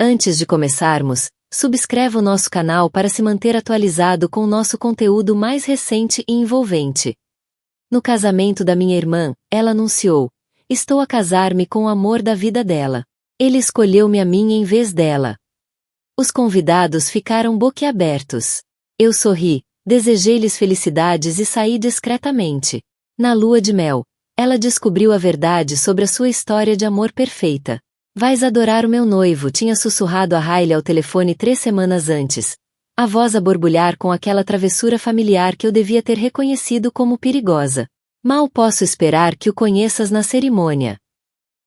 Antes de começarmos, subscreva o nosso canal para se manter atualizado com o nosso conteúdo mais recente e envolvente. No casamento da minha irmã, ela anunciou: estou a casar-me com o amor da vida dela. Ele escolheu-me a mim em vez dela. Os convidados ficaram boquiabertos. Eu sorri, desejei-lhes felicidades e saí discretamente. Na lua de mel, ela descobriu a verdade sobre a sua história de amor perfeita. Vais adorar o meu noivo, tinha sussurrado a Riley ao telefone 3 semanas antes. A voz a borbulhar com aquela travessura familiar que eu devia ter reconhecido como perigosa. Mal posso esperar que o conheças na cerimônia.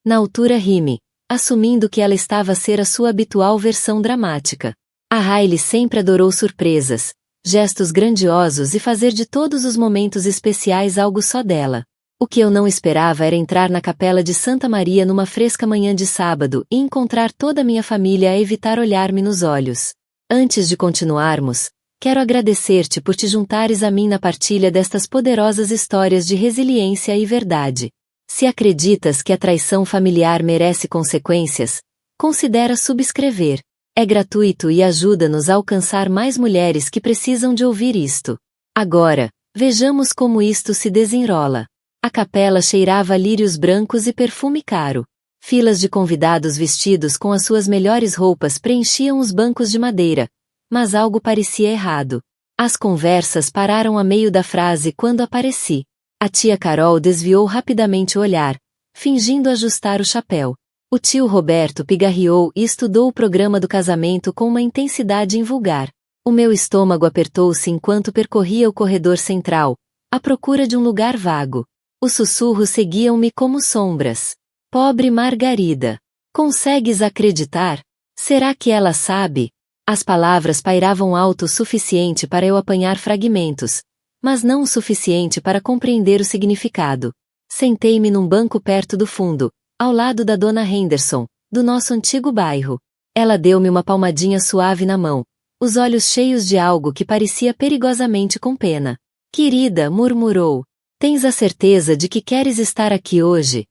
Na altura ri-me, assumindo que ela estava a ser a sua habitual versão dramática. A Riley sempre adorou surpresas, gestos grandiosos e fazer de todos os momentos especiais algo só dela. O que eu não esperava era entrar na capela de Santa Maria numa fresca manhã de sábado e encontrar toda a minha família a evitar olhar-me nos olhos. Antes de continuarmos, quero agradecer-te por te juntares a mim na partilha destas poderosas histórias de resiliência e verdade. Se acreditas que a traição familiar merece consequências, considera subscrever. É gratuito e ajuda-nos a alcançar mais mulheres que precisam de ouvir isto. Agora, vejamos como isto se desenrola. A capela cheirava a lírios brancos e perfume caro. Filas de convidados vestidos com as suas melhores roupas preenchiam os bancos de madeira, mas algo parecia errado. As conversas pararam a meio da frase quando apareci. A tia Carol desviou rapidamente o olhar, fingindo ajustar o chapéu. O tio Roberto pigarreou e estudou o programa do casamento com uma intensidade invulgar. O meu estômago apertou-se enquanto percorria o corredor central, à procura de um lugar vago. Os sussurros seguiam-me como sombras. Pobre Margarida. Consegues acreditar? Será que ela sabe? As palavras pairavam alto o suficiente para eu apanhar fragmentos, mas não o suficiente para compreender o significado. Sentei-me num banco perto do fundo, ao lado da dona Henderson, do nosso antigo bairro. Ela deu-me uma palmadinha suave na mão, os olhos cheios de algo que parecia perigosamente com pena. Querida, murmurou. Tens a certeza de que queres estar aqui hoje?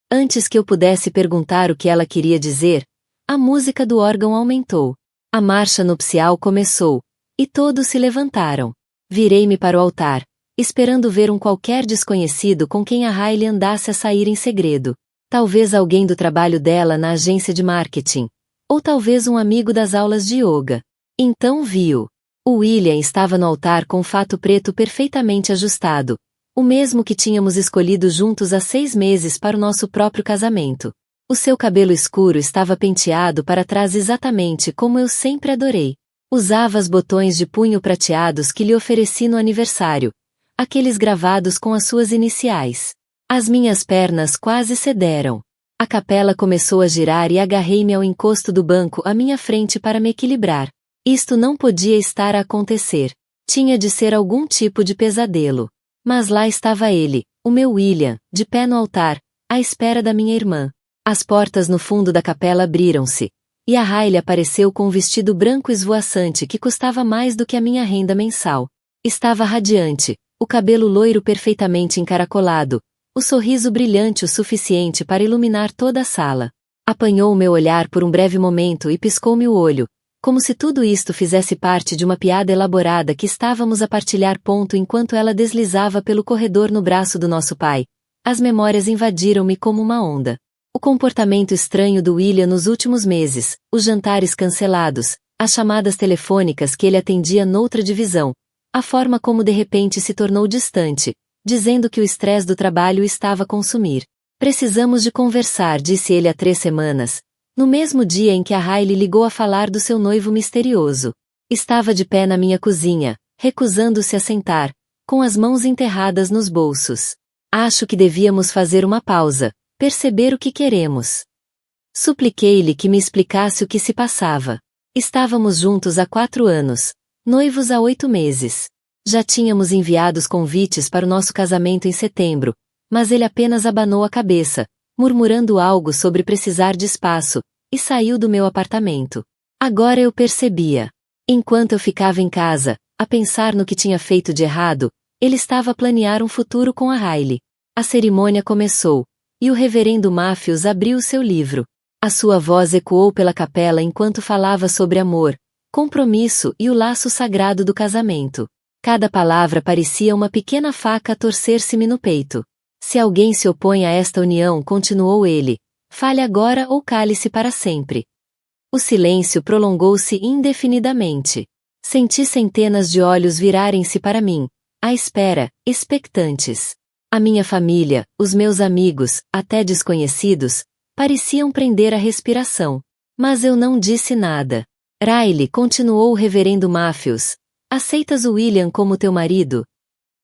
Antes que eu pudesse perguntar o que ela queria dizer, a música do órgão aumentou. A marcha nupcial começou, e todos se levantaram. Virei-me para o altar, esperando ver um qualquer desconhecido com quem a Riley andasse a sair em segredo. Talvez alguém do trabalho dela na agência de marketing, ou talvez um amigo das aulas de yoga. Então vi-o. O William estava no altar com um fato preto perfeitamente ajustado, o mesmo que tínhamos escolhido juntos há 6 meses para o nosso próprio casamento. O seu cabelo escuro estava penteado para trás exatamente como eu sempre adorei. Usava os botões de punho prateados que lhe ofereci no aniversário, aqueles gravados com as suas iniciais. As minhas pernas quase cederam. A capela começou a girar e agarrei-me ao encosto do banco à minha frente para me equilibrar. Isto não podia estar a acontecer. Tinha de ser algum tipo de pesadelo. Mas lá estava ele, o meu William, de pé no altar, à espera da minha irmã. As portas no fundo da capela abriram-se, e a Riley apareceu com um vestido branco esvoaçante que custava mais do que a minha renda mensal. Estava radiante, o cabelo loiro perfeitamente encaracolado, o sorriso brilhante o suficiente para iluminar toda a sala. Apanhou o meu olhar por um breve momento e piscou-me o olho, como se tudo isto fizesse parte de uma piada elaborada que estávamos a partilhar. Enquanto ela deslizava pelo corredor no braço do nosso pai, as memórias invadiram-me como uma onda. O comportamento estranho do William nos últimos meses, os jantares cancelados, as chamadas telefônicas que ele atendia noutra divisão, a forma como de repente se tornou distante, dizendo que o estresse do trabalho o estava a consumir. Precisamos de conversar, disse ele há 3 semanas. No mesmo dia em que a Riley ligou a falar do seu noivo misterioso. Estava de pé na minha cozinha, recusando-se a sentar, com as mãos enterradas nos bolsos. Acho que devíamos fazer uma pausa, perceber o que queremos. Supliquei-lhe que me explicasse o que se passava. Estávamos juntos há 4 anos, noivos há 8 meses. Já tínhamos enviado os convites para o nosso casamento em setembro, mas ele apenas abanou a cabeça, murmurando algo sobre precisar de espaço, e saiu do meu apartamento. Agora eu percebia. Enquanto eu ficava em casa, a pensar no que tinha feito de errado, ele estava a planear um futuro com a Riley. A cerimônia começou, e o reverendo Matthews abriu seu livro. A sua voz ecoou pela capela enquanto falava sobre amor, compromisso e o laço sagrado do casamento. Cada palavra parecia uma pequena faca a torcer-se-me no peito. Se alguém se opõe a esta união, continuou ele, fale agora ou cale-se para sempre. O silêncio prolongou-se indefinidamente. Senti centenas de olhos virarem-se para mim, à espera, expectantes. A minha família, os meus amigos, até desconhecidos, pareciam prender a respiração. Mas eu não disse nada. Riley, continuou o reverendo Matthews. Aceitas o William como teu marido?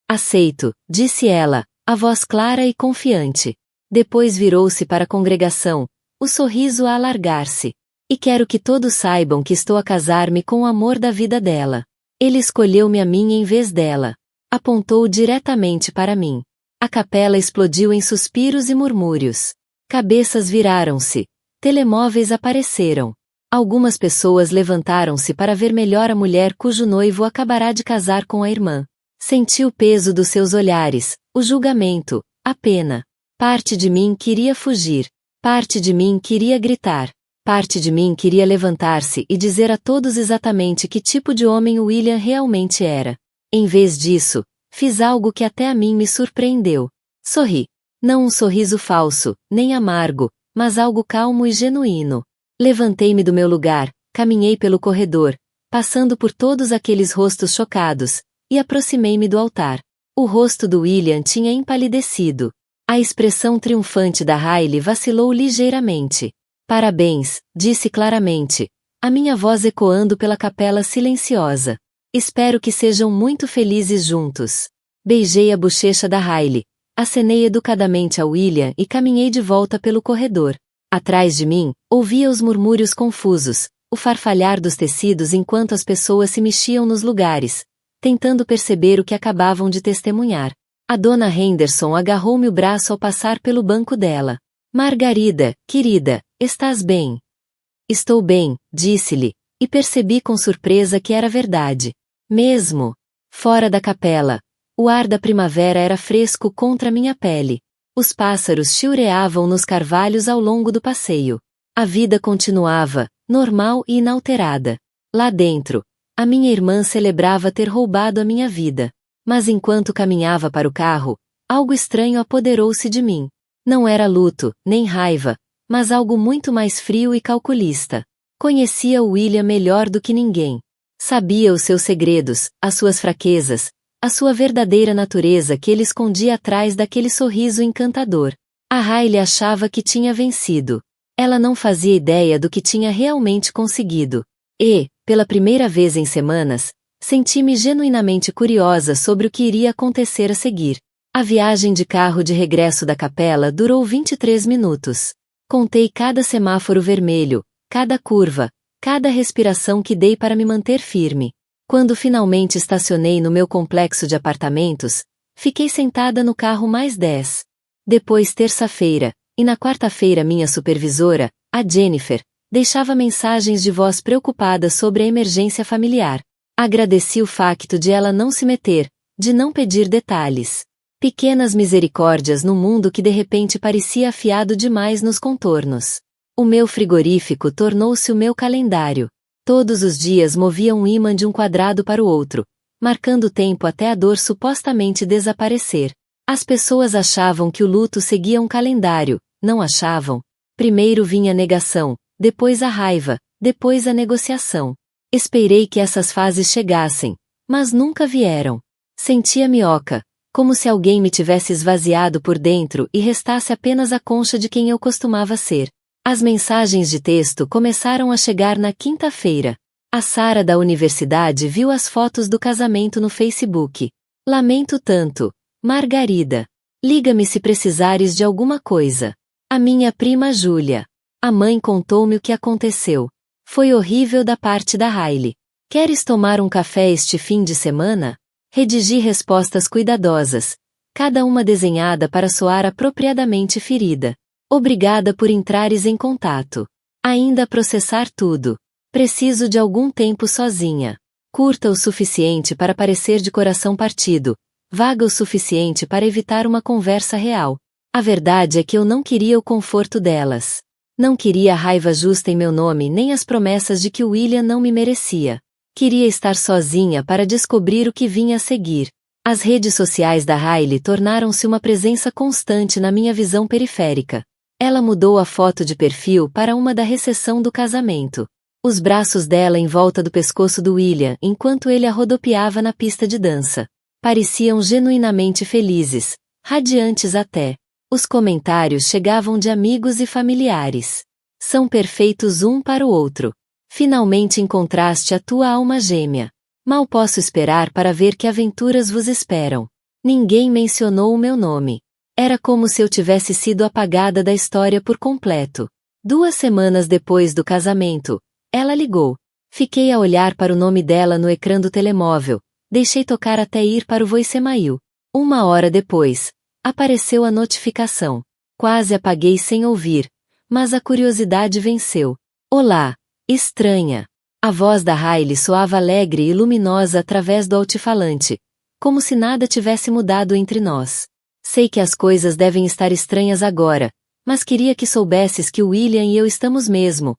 Aceito, disse ela, a voz clara e confiante. Depois virou-se para a congregação, o sorriso a alargar-se. E quero que todos saibam que estou a casar-me com o amor da vida dela. Ele escolheu-me a mim em vez dela. Apontou diretamente para mim. A capela explodiu em suspiros e murmúrios. Cabeças viraram-se. Telemóveis apareceram. Algumas pessoas levantaram-se para ver melhor a mulher cujo noivo acabará de casar com a irmã. Senti o peso dos seus olhares, o julgamento, a pena. Parte de mim queria fugir. Parte de mim queria gritar. Parte de mim queria levantar-se e dizer a todos exatamente que tipo de homem o William realmente era. Em vez disso, fiz algo que até a mim me surpreendeu. Sorri. Não um sorriso falso, nem amargo, mas algo calmo e genuíno. Levantei-me do meu lugar, caminhei pelo corredor, passando por todos aqueles rostos chocados, e aproximei-me do altar. O rosto do William tinha empalidecido. A expressão triunfante da Riley vacilou ligeiramente. Parabéns, disse claramente, a minha voz ecoando pela capela silenciosa. Espero que sejam muito felizes juntos. Beijei a bochecha da Riley, acenei educadamente a William e caminhei de volta pelo corredor. Atrás de mim, ouvia os murmúrios confusos, o farfalhar dos tecidos enquanto as pessoas se mexiam nos lugares, tentando perceber o que acabavam de testemunhar. A dona Henderson agarrou-me o braço ao passar pelo banco dela. Margarida, querida, estás bem? Estou bem, disse-lhe, e percebi com surpresa que era verdade. Mesmo fora da capela, o ar da primavera era fresco contra minha pele. Os pássaros chiureavam nos carvalhos ao longo do passeio. A vida continuava, normal e inalterada. Lá dentro, a minha irmã celebrava ter roubado a minha vida. Mas enquanto caminhava para o carro, algo estranho apoderou-se de mim. Não era luto, nem raiva, mas algo muito mais frio e calculista. Conhecia o William melhor do que ninguém. Sabia os seus segredos, as suas fraquezas, a sua verdadeira natureza que ele escondia atrás daquele sorriso encantador. A Riley achava que tinha vencido. Ela não fazia ideia do que tinha realmente conseguido. E, pela primeira vez em semanas, senti-me genuinamente curiosa sobre o que iria acontecer a seguir. A viagem de carro de regresso da capela durou 23 minutos. Contei cada semáforo vermelho, cada curva, cada respiração que dei para me manter firme. Quando finalmente estacionei no meu complexo de apartamentos, fiquei sentada no carro mais 10. Depois terça-feira, e na quarta-feira minha supervisora, a Jennifer, deixava mensagens de voz preocupada sobre a emergência familiar. Agradeci o facto de ela não se meter, de não pedir detalhes. Pequenas misericórdias no mundo que de repente parecia afiado demais nos contornos. O meu frigorífico tornou-se o meu calendário. Todos os dias movia um ímã de um quadrado para o outro, marcando o tempo até a dor supostamente desaparecer. As pessoas achavam que o luto seguia um calendário, não achavam? Primeiro vinha a negação, depois a raiva, depois a negociação. Esperei que essas fases chegassem, mas nunca vieram. Sentia-me oca, como se alguém me tivesse esvaziado por dentro e restasse apenas a concha de quem eu costumava ser. As mensagens de texto começaram a chegar na quinta-feira. A Sara da universidade viu as fotos do casamento no Facebook. Lamento tanto. Margarida. Liga-me se precisares de alguma coisa. A minha prima Júlia. A mãe contou-me o que aconteceu. Foi horrível da parte da Riley. Queres tomar um café este fim de semana? Redigi respostas cuidadosas, cada uma desenhada para soar apropriadamente ferida. Obrigada por entrares em contato. Ainda a processar tudo. Preciso de algum tempo sozinha. Curta o suficiente para parecer de coração partido. Vaga o suficiente para evitar uma conversa real. A verdade é que eu não queria o conforto delas. Não queria a raiva justa em meu nome nem as promessas de que William não me merecia. Queria estar sozinha para descobrir o que vinha a seguir. As redes sociais da Hailey tornaram-se uma presença constante na minha visão periférica. Ela mudou a foto de perfil para uma da recepção do casamento. Os braços dela em volta do pescoço do William enquanto ele a rodopiava na pista de dança. Pareciam genuinamente felizes, radiantes até. Os comentários chegavam de amigos e familiares. São perfeitos um para o outro. Finalmente encontraste a tua alma gêmea. Mal posso esperar para ver que aventuras vos esperam. Ninguém mencionou o meu nome. Era como se eu tivesse sido apagada da história por completo. 2 semanas depois do casamento, ela ligou. Fiquei a olhar para o nome dela no ecrã do telemóvel. Deixei tocar até ir para o voicemail. 1 hora depois, apareceu a notificação. Quase apaguei sem ouvir, mas a curiosidade venceu. Olá, estranha. A voz da Hailey soava alegre e luminosa através do altifalante, como se nada tivesse mudado entre nós. Sei que as coisas devem estar estranhas agora, mas queria que soubesses que o William e eu estamos mesmo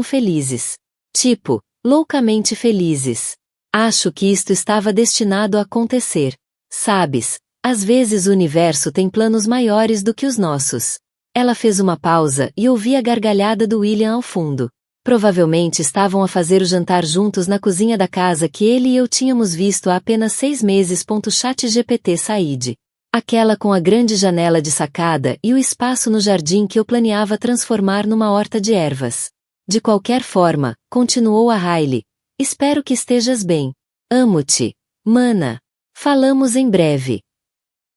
felizes. Tipo, loucamente felizes. Acho que isto estava destinado a acontecer. Sabes, às vezes o universo tem planos maiores do que os nossos. Ela fez uma pausa e ouvi a gargalhada do William ao fundo. Provavelmente estavam a fazer o jantar juntos na cozinha da casa que ele e eu tínhamos visto há apenas 6 meses. ChatGPT Said. Aquela com a grande janela de sacada e o espaço no jardim que eu planeava transformar numa horta de ervas. De qualquer forma, continuou a Hailey. Espero que estejas bem. Amo-te, mana. Falamos em breve.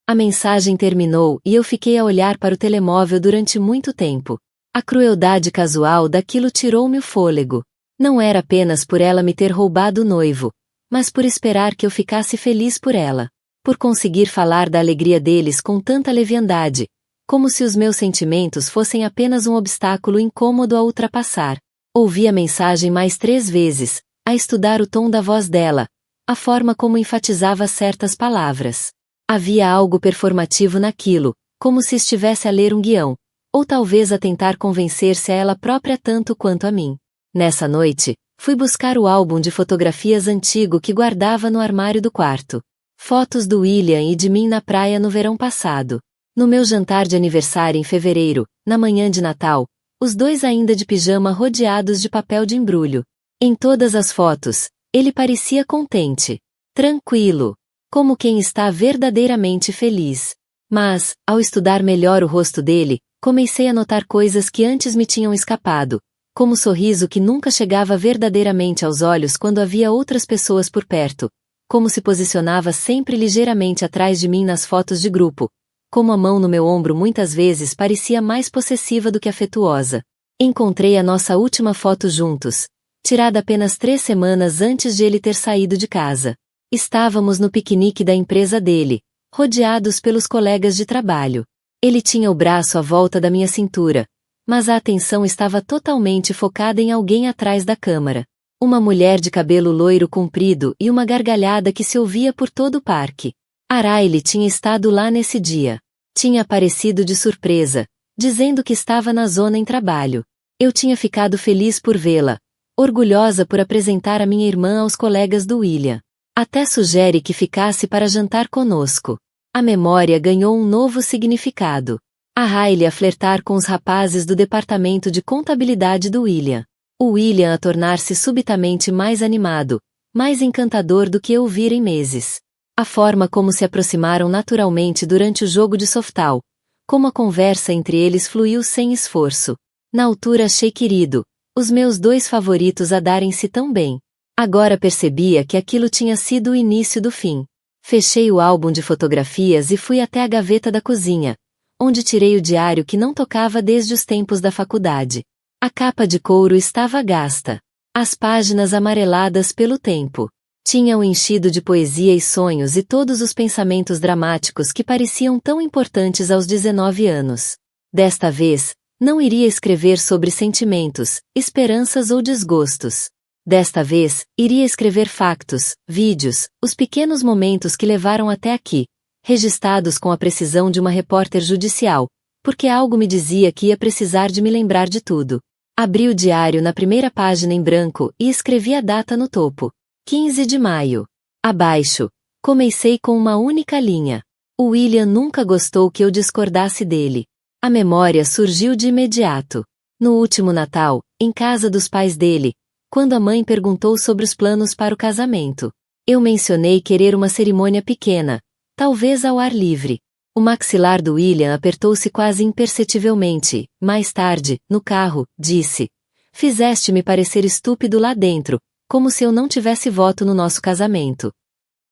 A mensagem terminou e eu fiquei a olhar para o telemóvel durante muito tempo. A crueldade casual daquilo tirou-me o fôlego. Não era apenas por ela me ter roubado o noivo, mas por esperar que eu ficasse feliz por ela. Por conseguir falar da alegria deles com tanta leviandade, como se os meus sentimentos fossem apenas um obstáculo incômodo a ultrapassar. Ouvi a mensagem mais 3 vezes, a estudar o tom da voz dela, a forma como enfatizava certas palavras. Havia algo performativo naquilo, como se estivesse a ler um guião, ou talvez a tentar convencer-se a ela própria tanto quanto a mim. Nessa noite, fui buscar o álbum de fotografias antigo que guardava no armário do quarto. Fotos do William e de mim na praia no verão passado. No meu jantar de aniversário em fevereiro, na manhã de Natal, os dois ainda de pijama rodeados de papel de embrulho. Em todas as fotos, ele parecia contente, tranquilo, como quem está verdadeiramente feliz. Mas, ao estudar melhor o rosto dele, comecei a notar coisas que antes me tinham escapado, como o sorriso que nunca chegava verdadeiramente aos olhos quando havia outras pessoas por perto, como se posicionava sempre ligeiramente atrás de mim nas fotos de grupo, como a mão no meu ombro muitas vezes parecia mais possessiva do que afetuosa. Encontrei a nossa última foto juntos, tirada apenas 3 semanas antes de ele ter saído de casa. Estávamos no piquenique da empresa dele, rodeados pelos colegas de trabalho. Ele tinha o braço à volta da minha cintura, mas a atenção estava totalmente focada em alguém atrás da câmara. Uma mulher de cabelo loiro comprido e uma gargalhada que se ouvia por todo o parque. A Hailey tinha estado lá nesse dia. Tinha aparecido de surpresa, dizendo que estava na zona em trabalho. Eu tinha ficado feliz por vê-la, orgulhosa por apresentar a minha irmã aos colegas do William. Até sugere que ficasse para jantar conosco. A memória ganhou um novo significado. A Hailey a flertar com os rapazes do departamento de contabilidade do William. O William a tornar-se subitamente mais animado, mais encantador do que eu vira em meses. A forma como se aproximaram naturalmente durante o jogo de softball, como a conversa entre eles fluiu sem esforço. Na altura achei querido, os meus 2 favoritos a darem-se tão bem. Agora percebia que aquilo tinha sido o início do fim. Fechei o álbum de fotografias e fui até a gaveta da cozinha, onde tirei o diário que não tocava desde os tempos da faculdade. A capa de couro estava gasta. As páginas amareladas pelo tempo. Tinham enchido de poesia e sonhos e todos os pensamentos dramáticos que pareciam tão importantes aos 19 anos. Desta vez, não iria escrever sobre sentimentos, esperanças ou desgostos. Desta vez, iria escrever factos, vídeos, os pequenos momentos que levaram até aqui, registrados com a precisão de uma repórter judicial, porque algo me dizia que ia precisar de me lembrar de tudo. Abri o diário na primeira página em branco e escrevi a data no topo. 15 de maio. Abaixo. Comecei com uma única linha. O William nunca gostou que eu discordasse dele. A memória surgiu de imediato. No último Natal, em casa dos pais dele, quando a mãe perguntou sobre os planos para o casamento, eu mencionei querer uma cerimônia pequena, talvez ao ar livre. O maxilar do William apertou-se quase imperceptivelmente. Mais tarde, no carro, disse: "Fizeste-me parecer estúpido lá dentro, como se eu não tivesse voto no nosso casamento."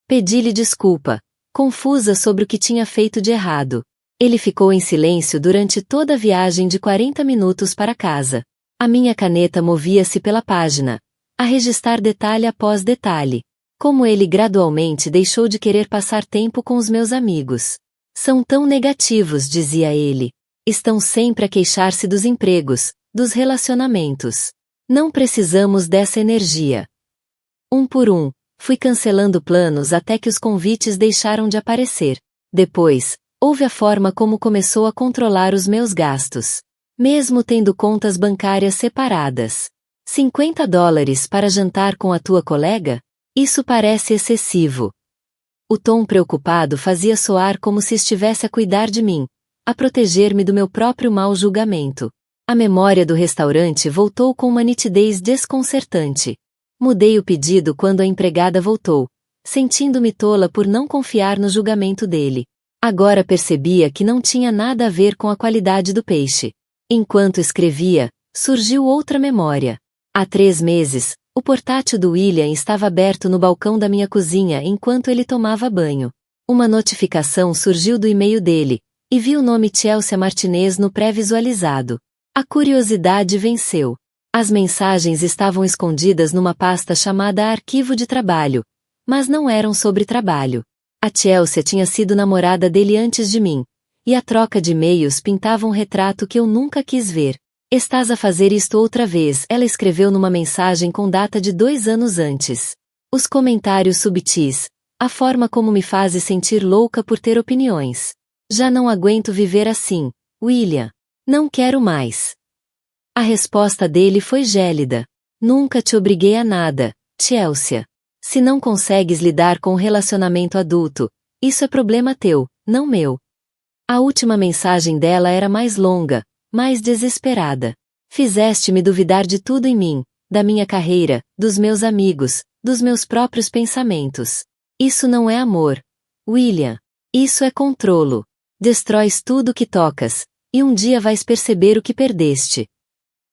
Pedi-lhe desculpa, confusa sobre o que tinha feito de errado. Ele ficou em silêncio durante toda a viagem de 40 minutos para casa. A minha caneta movia-se pela página, a registrar detalhe após detalhe. Como ele gradualmente deixou de querer passar tempo com os meus amigos. "São tão negativos", dizia ele. "Estão sempre a queixar-se dos empregos, dos relacionamentos. Não precisamos dessa energia." Um por um, fui cancelando planos até que os convites deixaram de aparecer. Depois, houve a forma como começou a controlar os meus gastos. Mesmo tendo contas bancárias separadas. $50 para jantar com a tua colega? Isso parece excessivo. O tom preocupado fazia soar como se estivesse a cuidar de mim, a proteger-me do meu próprio mau julgamento. A memória do restaurante voltou com uma nitidez desconcertante. Mudei o pedido quando a empregada voltou, sentindo-me tola por não confiar no julgamento dele. Agora percebia que não tinha nada a ver com a qualidade do peixe. Enquanto escrevia, surgiu outra memória. Há 3 meses, o portátil do William estava aberto no balcão da minha cozinha enquanto ele tomava banho. Uma notificação surgiu do e-mail dele, e vi o nome Chelsea Martinez no pré-visualizado. A curiosidade venceu. As mensagens estavam escondidas numa pasta chamada Arquivo de Trabalho, mas não eram sobre trabalho. A Chelsea tinha sido namorada dele antes de mim, e a troca de e-mails pintava um retrato que eu nunca quis ver. "Estás a fazer isto outra vez", ela escreveu numa mensagem com data de 2 anos antes. Os comentários subtis, a forma como me fazes sentir louca por ter opiniões. "Já não aguento viver assim, William. Não quero mais." A resposta dele foi gélida. "Nunca te obriguei a nada, Chelsea. Se não consegues lidar com um relacionamento adulto, isso é problema teu, não meu." A última mensagem dela era mais longa, mais desesperada. "Fizeste-me duvidar de tudo em mim, da minha carreira, dos meus amigos, dos meus próprios pensamentos. Isso não é amor, William. Isso é controlo. Destróis tudo o que tocas, e um dia vais perceber o que perdeste."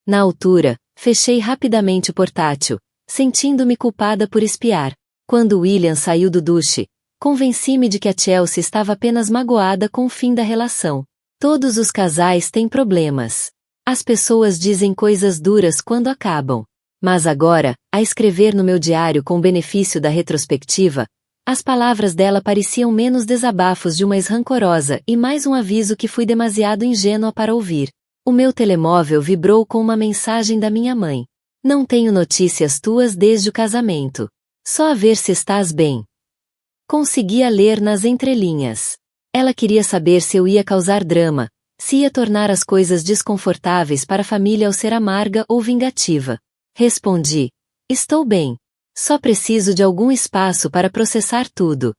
Na altura, fechei rapidamente o portátil, sentindo-me culpada por espiar. Quando William saiu do duche, convenci-me de que a Chelsea estava apenas magoada com o fim da relação. Todos os casais têm problemas. As pessoas dizem coisas duras quando acabam. Mas agora, a escrever no meu diário com o benefício da retrospectiva, as palavras dela pareciam menos desabafos de uma ex-rancorosa e mais um aviso que fui demasiado ingênua para ouvir. O meu telemóvel vibrou com uma mensagem da minha mãe. "Não tenho notícias tuas desde o casamento. Só a ver se estás bem." Conseguia ler nas entrelinhas. Ela queria saber se eu ia causar drama, se ia tornar as coisas desconfortáveis para a família ao ser amarga ou vingativa. Respondi: "Estou bem. Só preciso de algum espaço para processar tudo."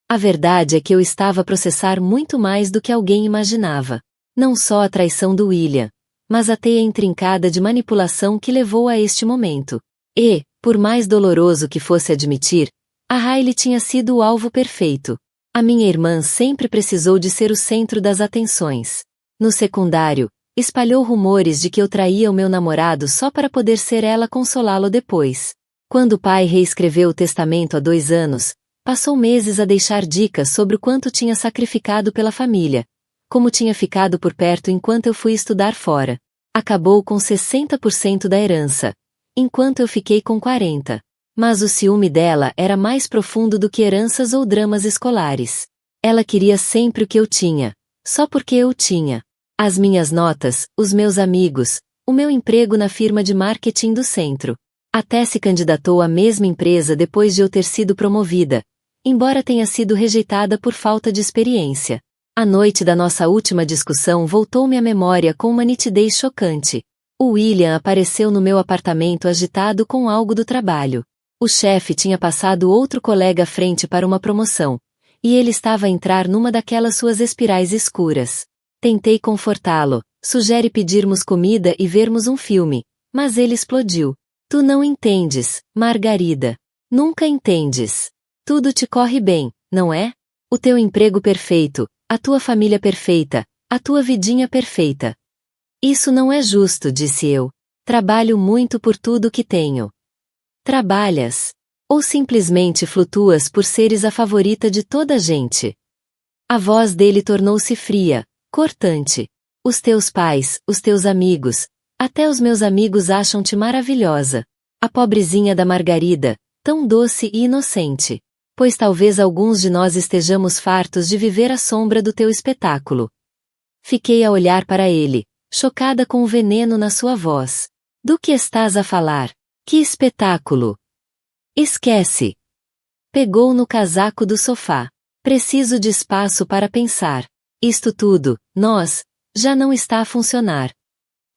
A verdade é que eu estava a processar muito mais do que alguém imaginava. Não só a traição do William, mas a teia intrincada de manipulação que levou a este momento. E, por mais doloroso que fosse admitir, a Hailey tinha sido o alvo perfeito. A minha irmã sempre precisou de ser o centro das atenções. No secundário, espalhou rumores de que eu traía o meu namorado só para poder ser ela consolá-lo depois. Quando o pai reescreveu o testamento há 2 anos, passou meses a deixar dicas sobre o quanto tinha sacrificado pela família, como tinha ficado por perto enquanto eu fui estudar fora. Acabou com 60% da herança, enquanto eu fiquei com 40%. Mas o ciúme dela era mais profundo do que heranças ou dramas escolares. Ela queria sempre o que eu tinha, só porque eu tinha. As minhas notas, os meus amigos, o meu emprego na firma de marketing do centro. Até se candidatou à mesma empresa depois de eu ter sido promovida, embora tenha sido rejeitada por falta de experiência. A noite da nossa última discussão voltou-me à memória com uma nitidez chocante. O William apareceu no meu apartamento agitado com algo do trabalho. O chefe tinha passado outro colega à frente para uma promoção, e ele estava a entrar numa daquelas suas espirais escuras. Tentei confortá-lo, sugere pedirmos comida e vermos um filme, mas ele explodiu. Tu não entendes, Margarida. Nunca entendes. Tudo te corre bem, não é? O teu emprego perfeito, a tua família perfeita, a tua vidinha perfeita. Isso não é justo, disse eu. Trabalho muito por tudo que tenho. Trabalhas? Ou simplesmente flutuas por seres a favorita de toda a gente? A voz dele tornou-se fria, cortante. Os teus pais, os teus amigos, até os meus amigos acham-te maravilhosa. A pobrezinha da Margarida, tão doce e inocente. Pois talvez alguns de nós estejamos fartos de viver à sombra do teu espetáculo. Fiquei a olhar para ele, chocada com o veneno na sua voz. Do que estás a falar? Que espetáculo! Esquece! Pegou no casaco do sofá. Preciso de espaço para pensar. Isto tudo, nós, já não está a funcionar.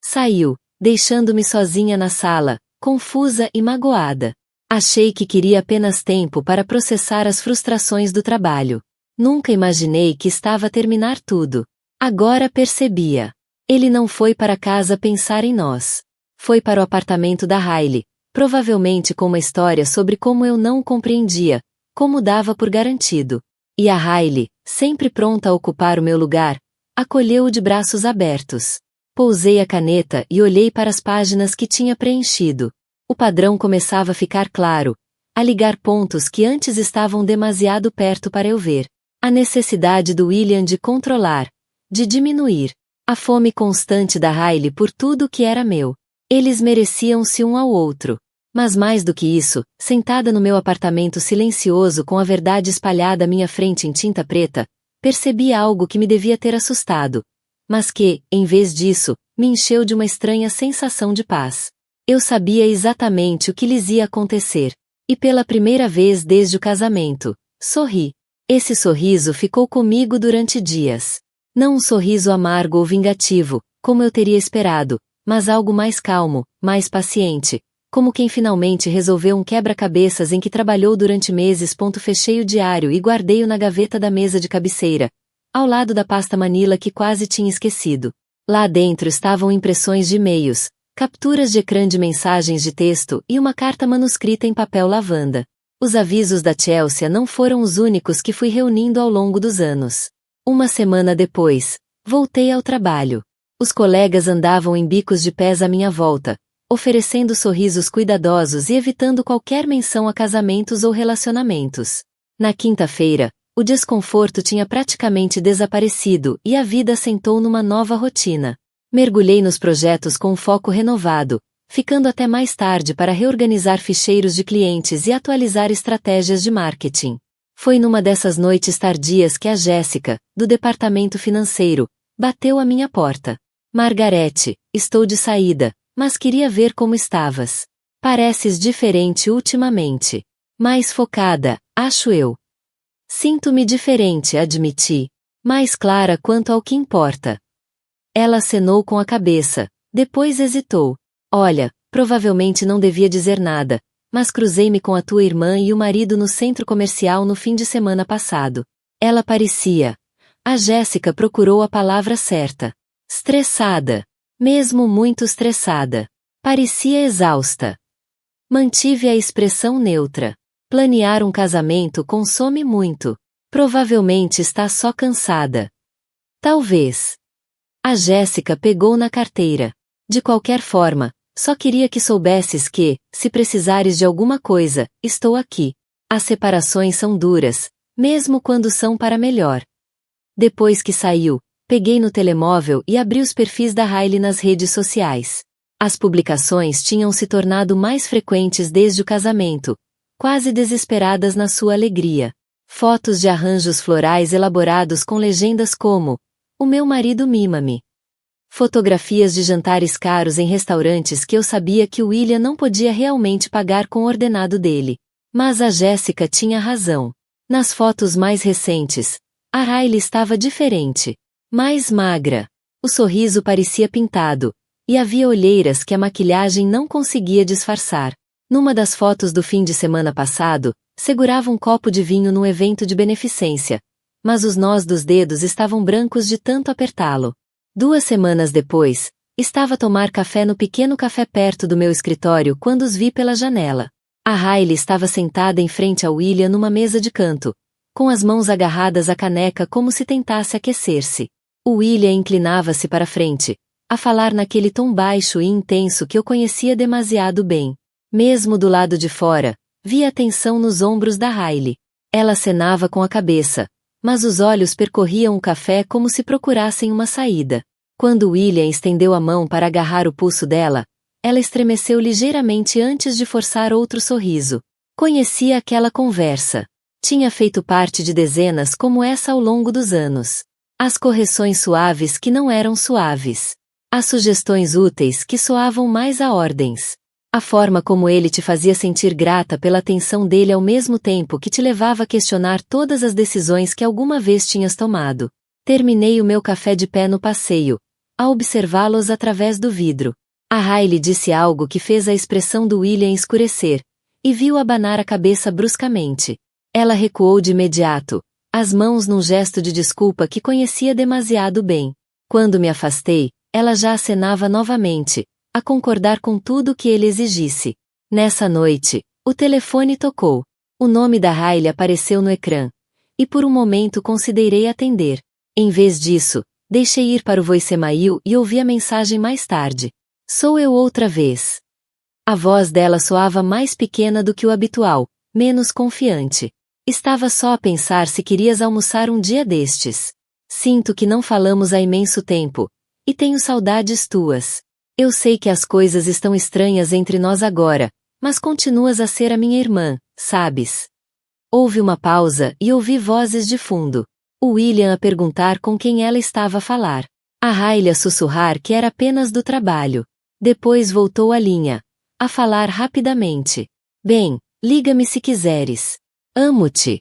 Saiu, deixando-me sozinha na sala, confusa e magoada. Achei que queria apenas tempo para processar as frustrações do trabalho. Nunca imaginei que estava a terminar tudo. Agora percebia. Ele não foi para casa pensar em nós. Foi para o apartamento da Hailey, provavelmente com uma história sobre como eu não o compreendia, como dava por garantido. E a Hailey, sempre pronta a ocupar o meu lugar, acolheu-o de braços abertos. Pousei a caneta e olhei para as páginas que tinha preenchido. O padrão começava a ficar claro, a ligar pontos que antes estavam demasiado perto para eu ver. A necessidade do William de controlar, de diminuir, a fome constante da Hailey por tudo que era meu. Eles mereciam-se um ao outro. Mas mais do que isso, sentada no meu apartamento silencioso com a verdade espalhada à minha frente em tinta preta, percebi algo que me devia ter assustado, mas que, em vez disso, me encheu de uma estranha sensação de paz. Eu sabia exatamente o que lhes ia acontecer. E pela primeira vez desde o casamento, sorri. Esse sorriso ficou comigo durante dias. Não um sorriso amargo ou vingativo, como eu teria esperado, mas algo mais calmo, mais paciente, como quem finalmente resolveu um quebra-cabeças em que trabalhou durante meses. Fechei o diário e guardei-o na gaveta da mesa de cabeceira, ao lado da pasta Manila que quase tinha esquecido. Lá dentro estavam impressões de e-mails, capturas de ecrã de mensagens de texto e uma carta manuscrita em papel lavanda. Os avisos da Chelsea não foram os únicos que fui reunindo ao longo dos anos. Uma semana depois, voltei ao trabalho. Os colegas andavam em bicos de pés à minha volta, oferecendo sorrisos cuidadosos e evitando qualquer menção a casamentos ou relacionamentos. Na quinta-feira, o desconforto tinha praticamente desaparecido e a vida assentou numa nova rotina. Mergulhei nos projetos com um foco renovado, ficando até mais tarde para reorganizar ficheiros de clientes e atualizar estratégias de marketing. Foi numa dessas noites tardias que a Jéssica, do departamento financeiro, bateu à minha porta. Margarete, estou de saída, mas queria ver como estavas. Pareces diferente ultimamente. Mais focada, acho eu. Sinto-me diferente, admiti. Mais clara quanto ao que importa. Ela acenou com a cabeça, depois hesitou. Olha, provavelmente não devia dizer nada, mas cruzei-me com a tua irmã e o marido no centro comercial no fim de semana passado. Ela parecia. A Jéssica procurou a palavra certa. Estressada. Mesmo muito estressada. Parecia exausta. Mantive a expressão neutra. Planear um casamento consome muito. Provavelmente está só cansada. Talvez. A Jéssica pegou na carteira. De qualquer forma, só queria que soubesses que, se precisares de alguma coisa, estou aqui. As separações são duras, mesmo quando são para melhor. Depois que saiu, peguei no telemóvel e abri os perfis da Hailey nas redes sociais. As publicações tinham se tornado mais frequentes desde o casamento, quase desesperadas na sua alegria. Fotos de arranjos florais elaborados com legendas como: "O meu marido mima-me". Fotografias de jantares caros em restaurantes que eu sabia que o William não podia realmente pagar com o ordenado dele. Mas a Jéssica tinha razão. Nas fotos mais recentes, A Riley estava diferente. Mais magra. O sorriso parecia pintado. E havia olheiras que a maquilhagem não conseguia disfarçar. Numa das fotos do fim de semana passado, segurava um copo de vinho num evento de beneficência. Mas os nós dos dedos estavam brancos de tanto apertá-lo. 2 semanas depois, estava a tomar café no pequeno café perto do meu escritório quando os vi pela janela. A Riley estava sentada em frente a William numa mesa de canto, com as mãos agarradas à caneca como se tentasse aquecer-se. O William inclinava-se para frente, a falar naquele tom baixo e intenso que eu conhecia demasiado bem. Mesmo do lado de fora, via a tensão nos ombros da Riley. Ela acenava com a cabeça, mas os olhos percorriam o café como se procurassem uma saída. Quando William estendeu a mão para agarrar o pulso dela, ela estremeceu ligeiramente antes de forçar outro sorriso. Conhecia aquela conversa. Tinha feito parte de dezenas como essa ao longo dos anos. As correções suaves que não eram suaves. As sugestões úteis que soavam mais a ordens. A forma como ele te fazia sentir grata pela atenção dele ao mesmo tempo que te levava a questionar todas as decisões que alguma vez tinhas tomado. Terminei o meu café de pé no passeio, a observá-los através do vidro. A Riley disse algo que fez a expressão do William escurecer, e viu abanar a cabeça bruscamente. Ela recuou de imediato, as mãos num gesto de desculpa que conhecia demasiado bem. Quando me afastei, ela já acenava novamente, a concordar com tudo que ele exigisse. Nessa noite, o telefone tocou. O nome da Riley apareceu no ecrã. E por um momento considerei atender. Em vez disso, deixei ir para o voicemail e ouvi a mensagem mais tarde. Sou eu outra vez. A voz dela soava mais pequena do que o habitual, menos confiante. Estava só a pensar se querias almoçar um dia destes. Sinto que não falamos há imenso tempo. E tenho saudades tuas. Eu sei que as coisas estão estranhas entre nós agora, mas continuas a ser a minha irmã, sabes? Houve uma pausa e ouvi vozes de fundo. O William a perguntar com quem ela estava a falar. A Riley a sussurrar que era apenas do trabalho. Depois voltou à linha, a falar rapidamente. Bem, liga-me se quiseres. Amo-te.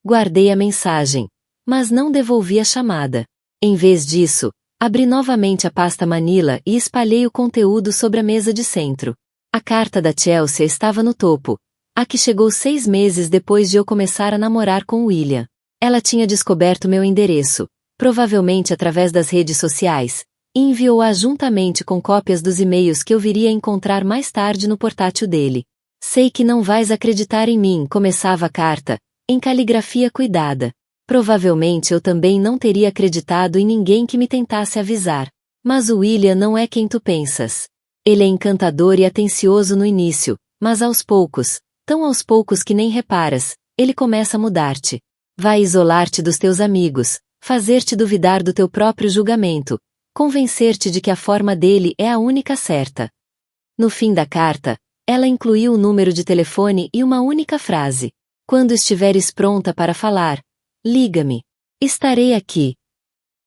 Guardei a mensagem, mas não devolvi a chamada. Em vez disso, abri novamente a pasta Manila e espalhei o conteúdo sobre a mesa de centro. A carta da Chelsea estava no topo, a que chegou 6 meses depois de eu começar a namorar com William. Ela tinha descoberto meu endereço, provavelmente através das redes sociais, e enviou-a juntamente com cópias dos e-mails que eu viria a encontrar mais tarde no portátil dele. Sei que não vais acreditar em mim, começava a carta, em caligrafia cuidada. Provavelmente eu também não teria acreditado em ninguém que me tentasse avisar. Mas o William não é quem tu pensas. Ele é encantador e atencioso no início, mas aos poucos, tão aos poucos que nem reparas, ele começa a mudar-te. Vai isolar-te dos teus amigos, fazer-te duvidar do teu próprio julgamento, convencer-te de que a forma dele é a única certa. No fim da carta, ela incluiu o número de telefone e uma única frase. Quando estiveres pronta para falar, liga-me. Estarei aqui.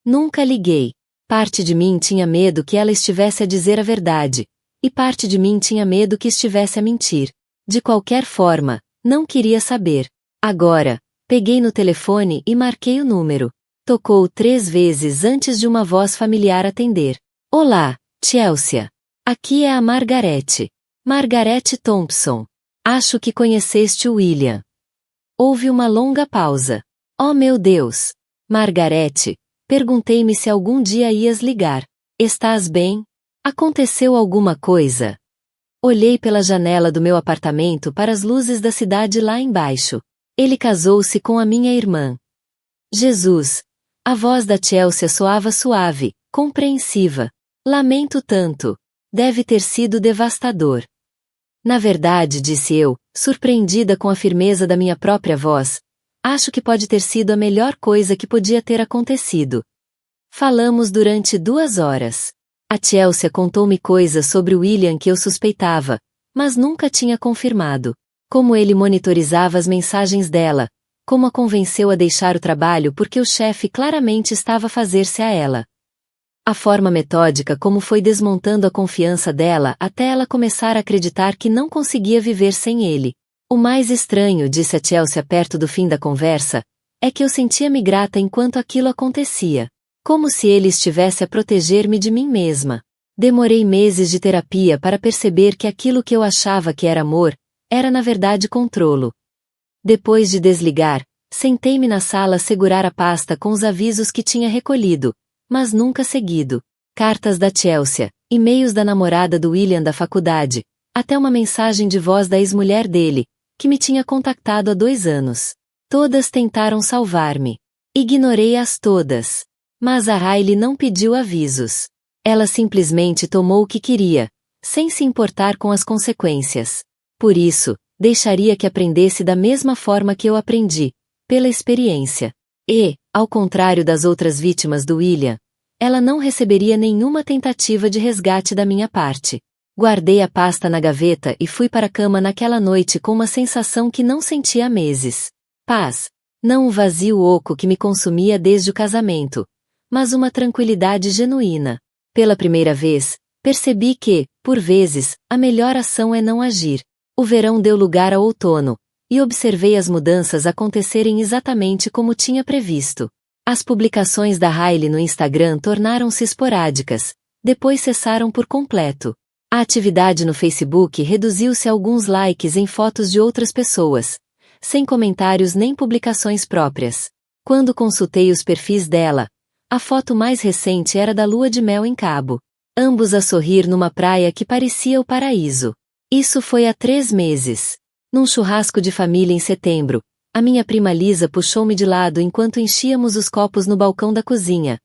Nunca liguei. Parte de mim tinha medo que ela estivesse a dizer a verdade, e parte de mim tinha medo que estivesse a mentir. De qualquer forma, não queria saber. Agora, peguei no telefone e marquei o número. Tocou 3 vezes antes de uma voz familiar atender. Olá, Chelsea. Aqui é a Margarete. Margarete Thompson. Acho que conheceste o William. Houve uma longa pausa. Oh meu Deus! Margarete, perguntei-me se algum dia ias ligar. Estás bem? Aconteceu alguma coisa? Olhei pela janela do meu apartamento para as luzes da cidade lá embaixo. Ele casou-se com a minha irmã. Jesus! A voz da Chelsea soava suave, compreensiva. Lamento tanto. Deve ter sido devastador. Na verdade, disse eu, surpreendida com a firmeza da minha própria voz, acho que pode ter sido a melhor coisa que podia ter acontecido. Falamos durante 2 horas. A Chelsea contou-me coisas sobre William que eu suspeitava, mas nunca tinha confirmado. Como ele monitorizava as mensagens dela, como a convenceu a deixar o trabalho porque o chefe claramente estava a fazer-se a ela. A forma metódica como foi desmontando a confiança dela até ela começar a acreditar que não conseguia viver sem ele. O mais estranho, disse a Chelsea perto do fim da conversa, É que eu sentia-me grata enquanto aquilo acontecia. Como se ele estivesse a proteger-me de mim mesma. Demorei meses de terapia para perceber que aquilo que eu achava que era amor, era na verdade controlo. Depois de desligar, sentei-me na sala a segurar a pasta com os avisos que tinha recolhido, mas nunca seguido. Cartas da Chelsea, e-mails da namorada do William da faculdade, até uma mensagem de voz da ex-mulher dele, que me tinha contactado há 2 anos. Todas tentaram salvar-me. Ignorei-as todas. Mas a Riley não pediu avisos. Ela simplesmente tomou o que queria, sem se importar com as consequências. Por isso, deixaria que aprendesse da mesma forma que eu aprendi, pela experiência. E, ao contrário das outras vítimas do William, ela não receberia nenhuma tentativa de resgate da minha parte. Guardei a pasta na gaveta e fui para a cama naquela noite com uma sensação que não sentia há meses. Paz. Não o vazio oco que me consumia desde o casamento, mas uma tranquilidade genuína. Pela primeira vez, percebi que, por vezes, a melhor ação é não agir. O verão deu lugar ao outono, e observei as mudanças acontecerem exatamente como tinha previsto. As publicações da Riley no Instagram tornaram-se esporádicas, depois cessaram por completo. A atividade no Facebook reduziu-se a alguns likes em fotos de outras pessoas, sem comentários nem publicações próprias. Quando consultei os perfis dela, a foto mais recente era da lua de mel em Cabo. Ambos a sorrir numa praia que parecia o paraíso. Isso foi há 3 meses. Num churrasco de família em setembro, a minha prima Lisa puxou-me de lado enquanto enchíamos os copos no balcão da cozinha.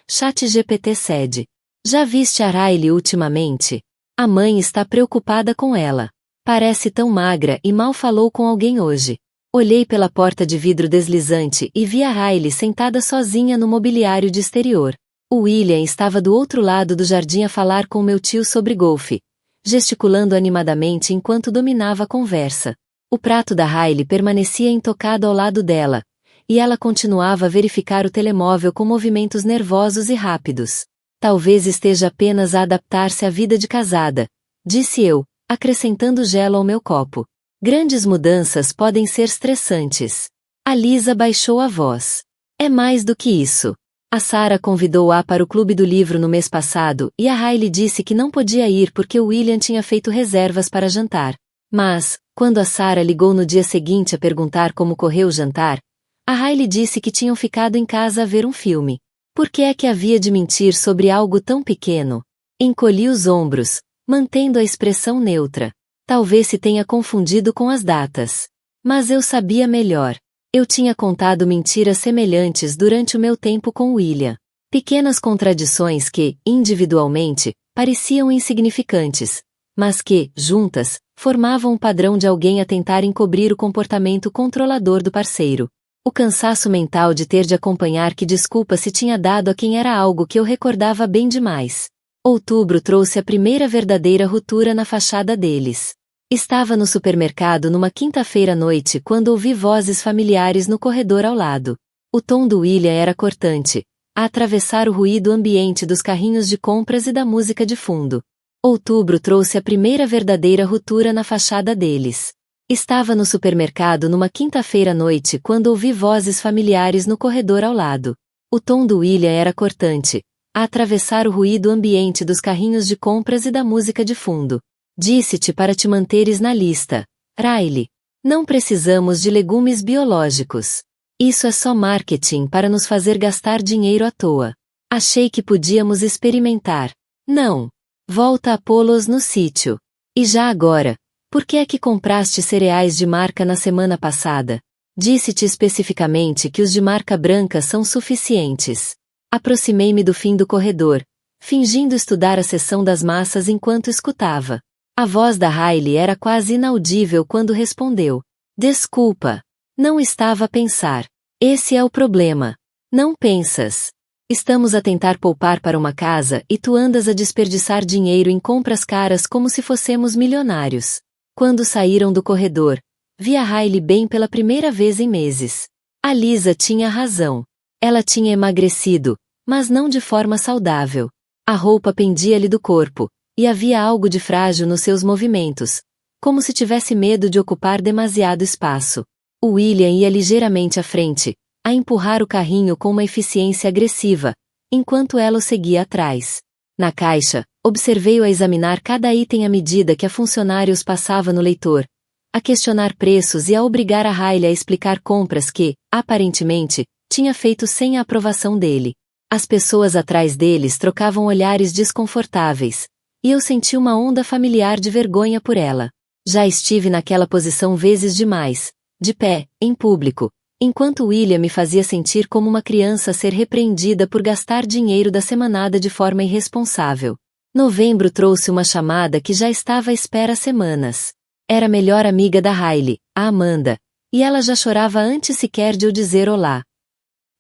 ChatGPT cede. Já viste a Riley ultimamente? A mãe está preocupada com ela. Parece tão magra e mal falou com alguém hoje. Olhei pela porta de vidro deslizante e vi a Riley sentada sozinha no mobiliário de exterior. O William estava do outro lado do jardim a falar com meu tio sobre golfe, gesticulando animadamente enquanto dominava a conversa. O prato da Riley permanecia intocado ao lado dela, e ela continuava a verificar o telemóvel com movimentos nervosos e rápidos. Talvez esteja apenas a adaptar-se à vida de casada, disse eu, acrescentando gelo ao meu copo. Grandes mudanças podem ser estressantes. A Lisa baixou a voz. É mais do que isso. A Sarah convidou-a para o clube do livro no mês passado e a Riley disse que não podia ir porque o William tinha feito reservas para jantar. Mas, quando a Sarah ligou no dia seguinte a perguntar como correu o jantar, a Riley disse que tinham ficado em casa a ver um filme. Por que é que havia de mentir sobre algo tão pequeno? Encolhi os ombros, mantendo a expressão neutra. Talvez se tenha confundido com as datas. Mas eu sabia melhor. Eu tinha contado mentiras semelhantes durante o meu tempo com William. Pequenas contradições que, individualmente, pareciam insignificantes, mas que, juntas, formavam um padrão de alguém a tentar encobrir o comportamento controlador do parceiro. O cansaço mental de ter de acompanhar que desculpa se tinha dado a quem era algo que eu recordava bem demais. Outubro trouxe a primeira verdadeira ruptura na fachada deles. Estava no supermercado numa quinta-feira à noite quando ouvi vozes familiares no corredor ao lado. O tom do William era cortante, a atravessar o ruído ambiente dos carrinhos de compras e da música de fundo. Outubro trouxe a primeira verdadeira ruptura na fachada deles. Estava no supermercado numa quinta-feira à noite quando ouvi vozes familiares no corredor ao lado. O tom do William era cortante, a atravessar o ruído ambiente dos carrinhos de compras e da música de fundo. Disse-te para te manteres na lista, Riley. Não precisamos de legumes biológicos. Isso é só marketing para nos fazer gastar dinheiro à toa. Achei que podíamos experimentar. Não. Volta a pô-los no sítio. E já agora, por que é que compraste cereais de marca na semana passada? Disse-te especificamente que os de marca branca são suficientes. Aproximei-me do fim do corredor, fingindo estudar a seção das massas enquanto escutava. A voz da Riley era quase inaudível quando respondeu. Desculpa. Não estava a pensar. Esse é o problema. Não pensas. Estamos a tentar poupar para uma casa e tu andas a desperdiçar dinheiro em compras caras como se fossemos milionários. Quando saíram do corredor, vi a Riley bem pela primeira vez em meses. A Lisa tinha razão. Ela tinha emagrecido, mas não de forma saudável. A roupa pendia-lhe do corpo, e havia algo de frágil nos seus movimentos, como se tivesse medo de ocupar demasiado espaço. O William ia ligeiramente à frente, a empurrar o carrinho com uma eficiência agressiva, enquanto ela o seguia atrás. Na caixa, observei-o a examinar cada item à medida que a funcionária os passava no leitor, a questionar preços e a obrigar a Riley a explicar compras que, aparentemente, tinha feito sem a aprovação dele. As pessoas atrás deles trocavam olhares desconfortáveis, e eu senti uma onda familiar de vergonha por ela. Já estive naquela posição vezes demais, de pé, em público, enquanto William me fazia sentir como uma criança a ser repreendida por gastar dinheiro da semanada de forma irresponsável. Novembro trouxe uma chamada que já estava à espera há semanas. Era a melhor amiga da Riley, a Amanda, e ela já chorava antes sequer de eu dizer olá.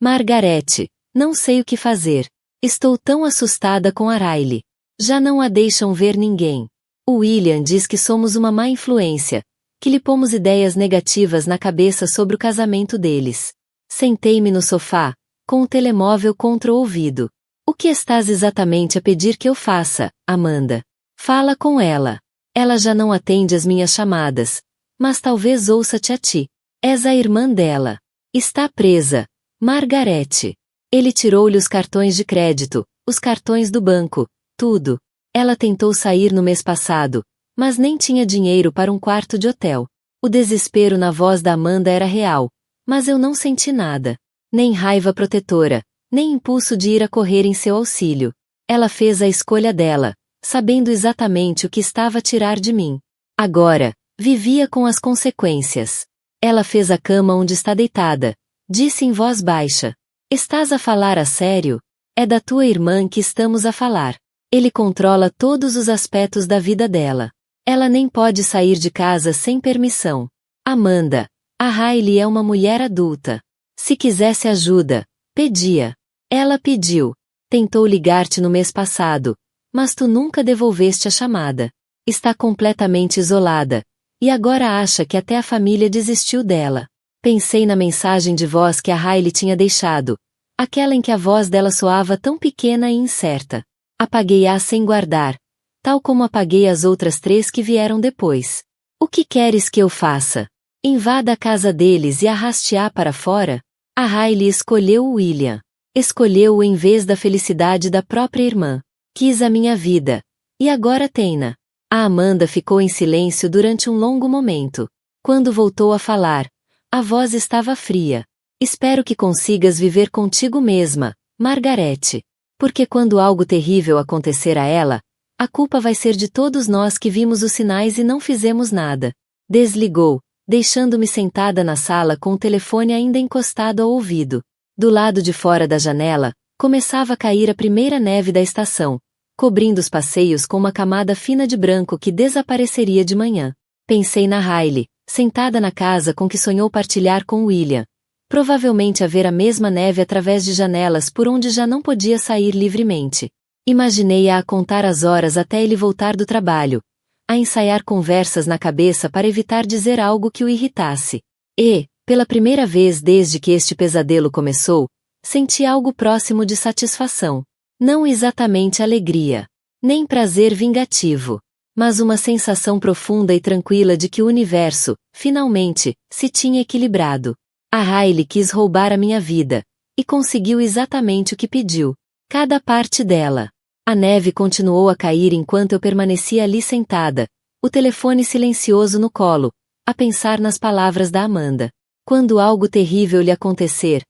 Margarete, não sei o que fazer. Estou tão assustada com a Riley. Já não a deixam ver ninguém. O William diz que somos uma má influência, que lhe pomos ideias negativas na cabeça sobre o casamento deles. Sentei-me no sofá, com o telemóvel contra o ouvido. O que estás exatamente a pedir que eu faça, Amanda? Fala com ela. Ela já não atende as minhas chamadas, mas talvez ouça-te a ti. És a irmã dela. Está presa. Margarete. Ele tirou-lhe os cartões de crédito, os cartões do banco, tudo. Ela tentou sair no mês passado, mas nem tinha dinheiro para um quarto de hotel. O desespero na voz da Amanda era real, mas eu não senti nada. Nem raiva protetora, nem impulso de ir a correr em seu auxílio. Ela fez a escolha dela, sabendo exatamente o que estava a tirar de mim. Agora, vivia com as consequências. Ela fez a cama onde está deitada. Disse em voz baixa. Estás a falar a sério? É da tua irmã que estamos a falar. Ele controla todos os aspectos da vida dela. Ela nem pode sair de casa sem permissão. Amanda, a Riley é uma mulher adulta. Se quisesse ajuda, pedia. Ela pediu. Tentou ligar-te no mês passado, mas tu nunca devolveste a chamada. Está completamente isolada, e agora acha que até a família desistiu dela. Pensei na mensagem de voz que a Riley tinha deixado, aquela em que a voz dela soava tão pequena e incerta. Apaguei-a sem guardar, tal como apaguei as outras 3 que vieram depois. O que queres que eu faça? Invada a casa deles e arraste-a para fora? A Riley escolheu o William. Escolheu-o em vez da felicidade da própria irmã. Quis a minha vida. E agora tem-na. A Amanda ficou em silêncio durante um longo momento. Quando voltou a falar, a voz estava fria. Espero que consigas viver contigo mesma, Margarete. Porque quando algo terrível acontecer a ela, a culpa vai ser de todos nós que vimos os sinais e não fizemos nada. Desligou, deixando-me sentada na sala com o telefone ainda encostado ao ouvido. Do lado de fora da janela, começava a cair a primeira neve da estação, cobrindo os passeios com uma camada fina de branco que desapareceria de manhã. Pensei na Riley, sentada na casa com que sonhou partilhar com William. Provavelmente a ver a mesma neve através de janelas por onde já não podia sair livremente. Imaginei-a a contar as horas até ele voltar do trabalho, a ensaiar conversas na cabeça para evitar dizer algo que o irritasse. E, pela primeira vez desde que este pesadelo começou, senti algo próximo de satisfação. Não exatamente alegria, nem prazer vingativo, mas uma sensação profunda e tranquila de que o universo, finalmente, se tinha equilibrado. A Riley quis roubar a minha vida, e conseguiu exatamente o que pediu. Cada parte dela. A neve continuou a cair enquanto eu permanecia ali sentada, o telefone silencioso no colo, a pensar nas palavras da Amanda. Quando algo terrível lhe acontecer,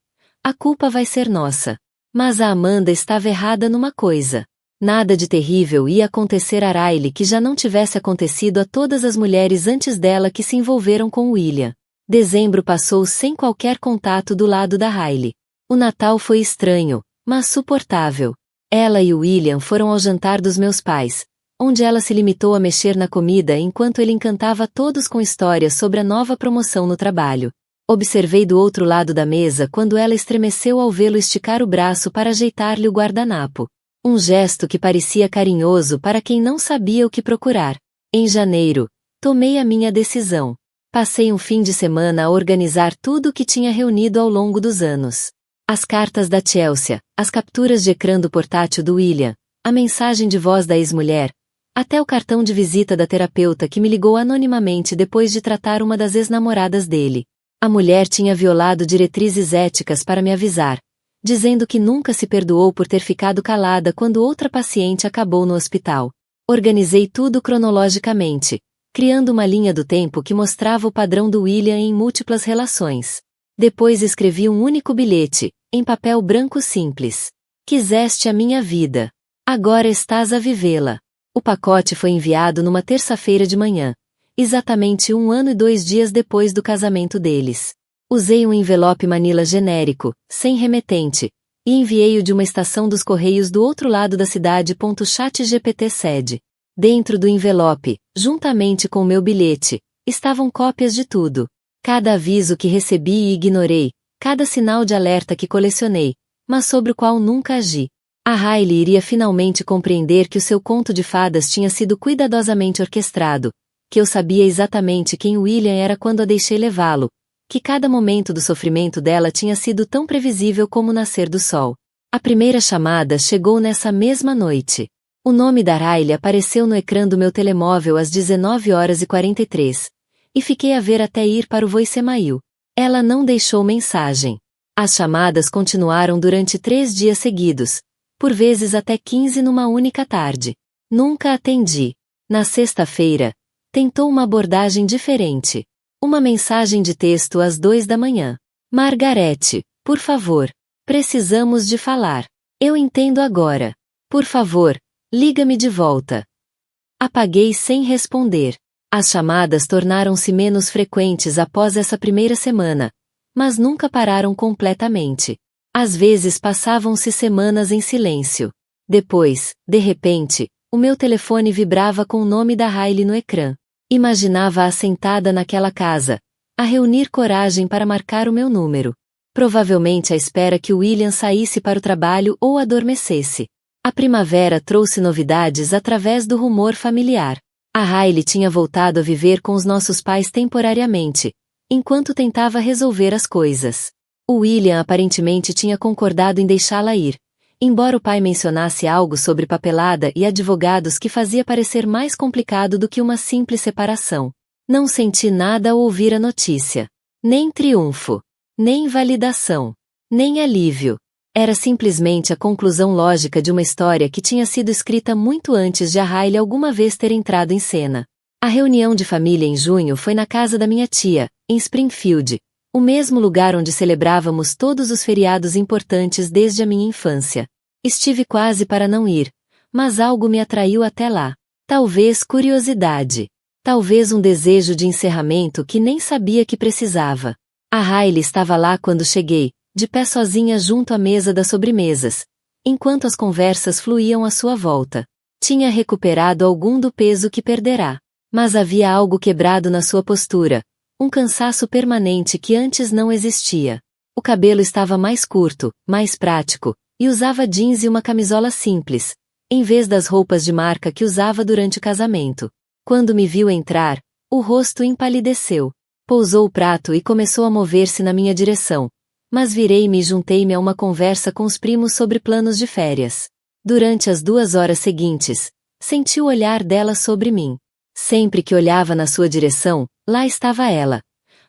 a culpa vai ser nossa. Mas a Amanda estava errada numa coisa. Nada de terrível ia acontecer a Riley que já não tivesse acontecido a todas as mulheres antes dela que se envolveram com William. Dezembro passou sem qualquer contato do lado da Riley. O Natal foi estranho, mas suportável. Ela e o William foram ao jantar dos meus pais, onde ela se limitou a mexer na comida enquanto ele encantava todos com histórias sobre a nova promoção no trabalho. Observei do outro lado da mesa quando ela estremeceu ao vê-lo esticar o braço para ajeitar-lhe o guardanapo. Um gesto que parecia carinhoso para quem não sabia o que procurar. Em janeiro, tomei a minha decisão. Passei um fim de semana a organizar tudo o que tinha reunido ao longo dos anos. As cartas da Chelsea, as capturas de ecrã do portátil do William, a mensagem de voz da ex-mulher, até o cartão de visita da terapeuta que me ligou anonimamente depois de tratar uma das ex-namoradas dele. A mulher tinha violado diretrizes éticas para me avisar, dizendo que nunca se perdoou por ter ficado calada quando outra paciente acabou no hospital. Organizei tudo cronologicamente, criando uma linha do tempo que mostrava o padrão do William em múltiplas relações. Depois escrevi um único bilhete, em papel branco simples. Quiseste a minha vida. Agora estás a vivê-la. O pacote foi enviado numa terça-feira de manhã, exatamente 1 ano e 2 dias depois do casamento deles. Usei um envelope Manila genérico, sem remetente, e enviei-o de uma estação dos correios do outro lado da cidade. ChatGPT sede. Dentro do envelope, juntamente com meu bilhete, estavam cópias de tudo. Cada aviso que recebi e ignorei, cada sinal de alerta que colecionei, mas sobre o qual nunca agi. A Riley iria finalmente compreender que o seu conto de fadas tinha sido cuidadosamente orquestrado, que eu sabia exatamente quem William era quando a deixei levá-lo, que cada momento do sofrimento dela tinha sido tão previsível como o nascer do sol. A primeira chamada chegou nessa mesma noite. O nome da Riley apareceu no ecrã do meu telemóvel às 19h43, e fiquei a ver até ir para o voicemail. Ela não deixou mensagem. As chamadas continuaram durante 3 dias seguidos, por vezes até 15 numa única tarde. Nunca atendi. Na sexta-feira, tentou uma abordagem diferente. Uma mensagem de texto às 2 da manhã. Margarete, por favor. Precisamos de falar. Eu entendo agora. Por favor, liga-me de volta. Apaguei sem responder. As chamadas tornaram-se menos frequentes após essa primeira semana, mas nunca pararam completamente. Às vezes passavam-se semanas em silêncio. Depois, de repente, o meu telefone vibrava com o nome da Riley no ecrã. Imaginava-a sentada naquela casa, a reunir coragem para marcar o meu número. Provavelmente à espera que o William saísse para o trabalho ou adormecesse. A primavera trouxe novidades através do rumor familiar. A Riley tinha voltado a viver com os nossos pais temporariamente, enquanto tentava resolver as coisas. O William aparentemente tinha concordado em deixá-la ir, embora o pai mencionasse algo sobre papelada e advogados que fazia parecer mais complicado do que uma simples separação. Não senti nada ao ouvir a notícia. Nem triunfo, nem validação, nem alívio. Era simplesmente a conclusão lógica de uma história que tinha sido escrita muito antes de a Riley alguma vez ter entrado em cena. A reunião de família em junho foi na casa da minha tia, em Springfield, o mesmo lugar onde celebrávamos todos os feriados importantes desde a minha infância. Estive quase para não ir, mas algo me atraiu até lá. Talvez curiosidade. Talvez um desejo de encerramento que nem sabia que precisava. A Riley estava lá quando cheguei, de pé sozinha junto à mesa das sobremesas, enquanto as conversas fluíam à sua volta. Tinha recuperado algum do peso que perderá, mas havia algo quebrado na sua postura, um cansaço permanente que antes não existia. O cabelo estava mais curto, mais prático, e usava jeans e uma camisola simples, em vez das roupas de marca que usava durante o casamento. Quando me viu entrar, o rosto empalideceu. Pousou o prato e começou a mover-se na minha direção, mas virei-me e juntei-me a uma conversa com os primos sobre planos de férias. Durante as 2 horas seguintes, senti o olhar dela sobre mim. Sempre que olhava na sua direção, lá estava ela,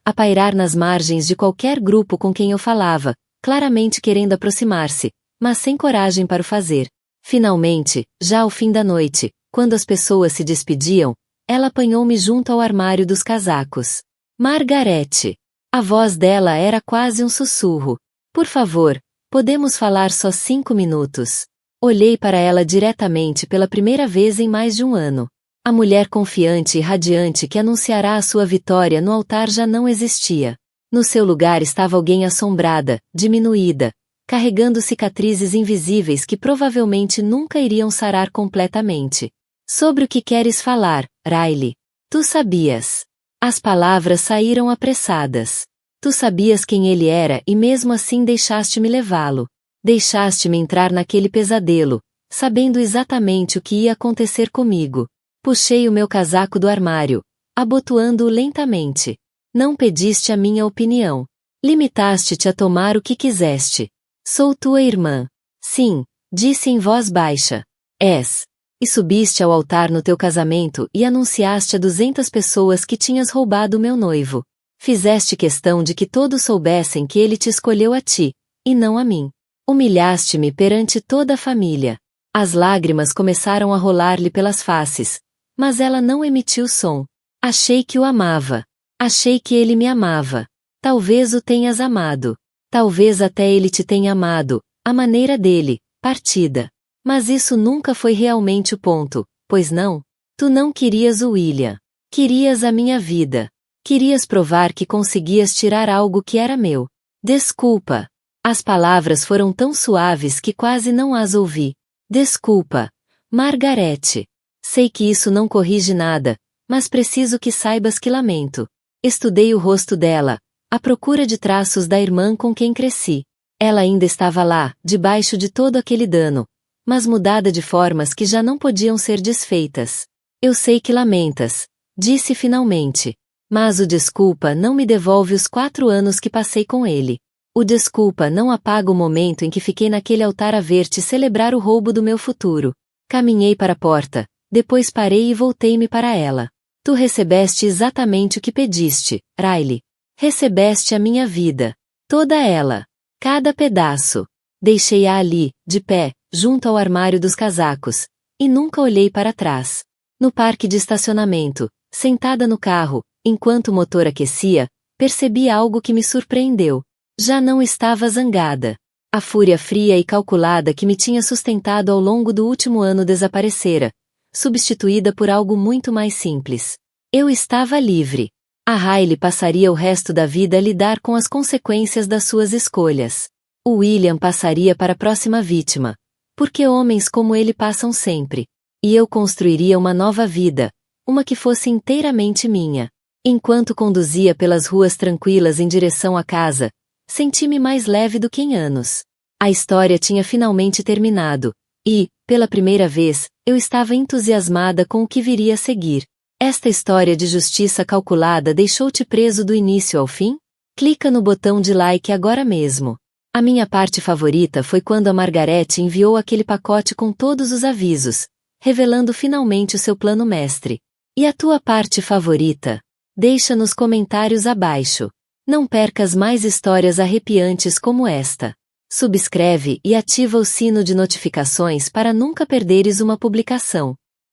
a pairar nas margens de qualquer grupo com quem eu falava, claramente querendo aproximar-se, mas sem coragem para o fazer. Finalmente, já ao fim da noite, quando as pessoas se despediam, ela apanhou-me junto ao armário dos casacos. Margarete. A voz dela era quase um sussurro. Por favor, podemos falar só 5 minutos. Olhei para ela diretamente pela primeira vez em mais de 1 ano. A mulher confiante e radiante que anunciará a sua vitória no altar já não existia. No seu lugar estava alguém assombrada, diminuída, carregando cicatrizes invisíveis que provavelmente nunca iriam sarar completamente. Sobre o que queres falar, Riley? Tu sabias. As palavras saíram apressadas. Tu sabias quem ele era e mesmo assim deixaste-me levá-lo. Deixaste-me entrar naquele pesadelo, sabendo exatamente o que ia acontecer comigo. Puxei o meu casaco do armário, abotoando-o lentamente. Não pediste a minha opinião. Limitaste-te a tomar o que quiseste. Sou tua irmã. Sim, disse em voz baixa. És. E subiste ao altar no teu casamento e anunciaste a 200 pessoas que tinhas roubado o meu noivo. Fizeste questão de que todos soubessem que ele te escolheu a ti, e não a mim. Humilhaste-me perante toda a família. As lágrimas começaram a rolar-lhe pelas faces, mas ela não emitiu som. Achei que o amava. Achei que ele me amava. Talvez o tenhas amado. Talvez até ele te tenha amado, à maneira dele, partida. Mas isso nunca foi realmente o ponto, pois não? Tu não querias o William. Querias a minha vida. Querias provar que conseguias tirar algo que era meu. Desculpa. As palavras foram tão suaves que quase não as ouvi. Desculpa, Margarete. Sei que isso não corrige nada, mas preciso que saibas que lamento. Estudei o rosto dela, à procura de traços da irmã com quem cresci. Ela ainda estava lá, debaixo de todo aquele dano, mas mudada de formas que já não podiam ser desfeitas. Eu sei que lamentas, disse finalmente. Mas o desculpa não me devolve os 4 anos que passei com ele. O desculpa não apaga o momento em que fiquei naquele altar a ver-te celebrar o roubo do meu futuro. Caminhei para a porta, depois parei e voltei-me para ela. Tu recebeste exatamente o que pediste, Riley. Recebeste a minha vida. Toda ela. Cada pedaço. Deixei-a ali, de pé, junto ao armário dos casacos, e nunca olhei para trás. No parque de estacionamento, sentada no carro, enquanto o motor aquecia, percebi algo que me surpreendeu. Já não estava zangada. A fúria fria e calculada que me tinha sustentado ao longo do último ano desaparecera, substituída por algo muito mais simples. Eu estava livre. A Riley passaria o resto da vida a lidar com as consequências das suas escolhas. O William passaria para a próxima vítima, porque homens como ele passam sempre. E eu construiria uma nova vida, uma que fosse inteiramente minha. Enquanto conduzia pelas ruas tranquilas em direção à casa, senti-me mais leve do que em anos. A história tinha finalmente terminado, e, pela primeira vez, eu estava entusiasmada com o que viria a seguir. Esta história de justiça calculada deixou-te preso do início ao fim? Clica no botão de like agora mesmo. A minha parte favorita foi quando a Margarete enviou aquele pacote com todos os avisos, revelando finalmente o seu plano mestre. E a tua parte favorita? Deixa nos comentários abaixo. Não percas mais histórias arrepiantes como esta. Subscreve e ativa o sino de notificações para nunca perderes uma publicação.